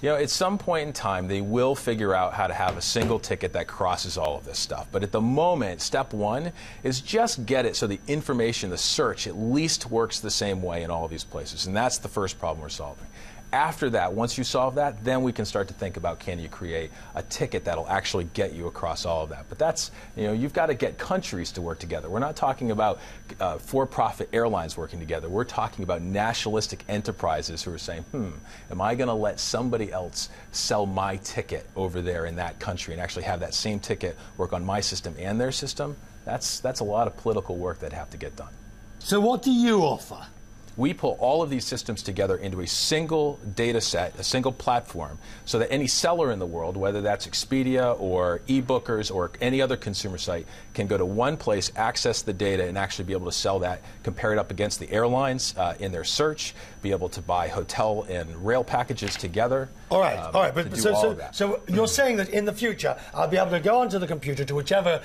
You know, at some point in time, they will figure out how to have a single ticket that crosses all of this stuff. But at the moment, step one is just get it so the information, the search, at least works the same way in all of these places. And that's the first problem we're solving. After that, once you solve that, then we can start to think about, can you create a ticket that'll actually get you across all of that. But that's, you know, you've got to get countries to work together. We're not talking about for-profit airlines working together. We're talking about nationalistic enterprises who are saying, am I going to let somebody else sell my ticket over there in that country and actually have that same ticket work on my system and their system? That's a lot of political work that have to get done. So what do you offer? We pull all of these systems together into a single data set, a single platform, so that any seller in the world, whether that's Expedia or eBookers or any other consumer site, can go to one place, access the data, and actually be able to sell that, compare it up against the airlines in their search, be able to buy hotel and rail packages together. All right. But so you're saying that in the future, I'll be able to go onto the computer to whichever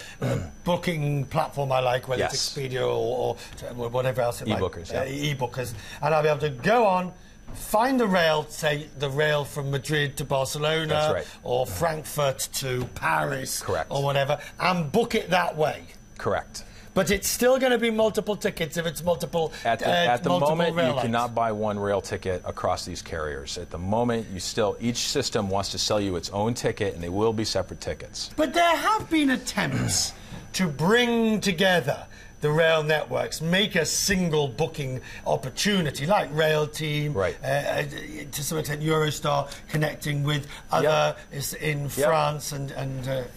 booking platform I like, whether it's Expedia or whatever else it might be. eBookers. And I'll be able to go on, find the rail, say the rail from Madrid to Barcelona, or Frankfurt to Paris, or whatever, and book it that way. Correct. But it's still going to be multiple tickets if it's multiple. At the moment, you cannot buy one rail ticket across these carriers. At the moment, each system wants to sell you its own ticket, and they will be separate tickets. But there have been attempts to bring together the rail networks, make a single booking opportunity, like Rail Team, to some extent Eurostar connecting with other in France and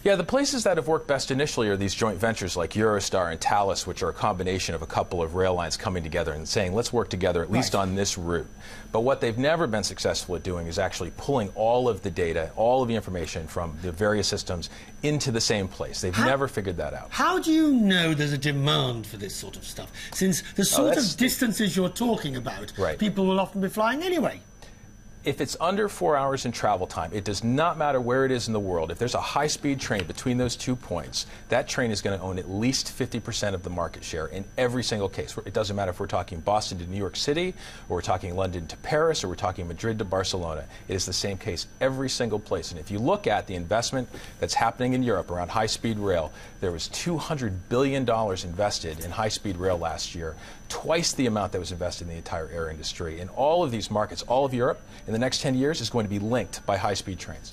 yeah, the places that have worked best initially are these joint ventures like Eurostar and Thales, which are a combination of a couple of rail lines coming together and saying, let's work together at least on this route. But what they've never been successful at doing is actually pulling all of the data, all of the information from the various systems into the same place. They've never figured that out. How do you know there's a demand for this sort of stuff? Since the sort of distances you're talking about, people will often be flying anyway. If it's under 4 hours in travel time, it does not matter where it is in the world. If there's a high-speed train between those 2 points, that train is going to own at least 50% of the market share in every single case. It doesn't matter if we're talking Boston to New York City, or we're talking London to Paris, or we're talking Madrid to Barcelona. It is the same case every single place. And if you look at the investment that's happening in Europe around high-speed rail, there was $200 billion invested in high-speed rail last year, twice the amount that was invested in the entire air industry. And all of these markets, all of Europe, in the next 10 years is going to be linked by high-speed trains.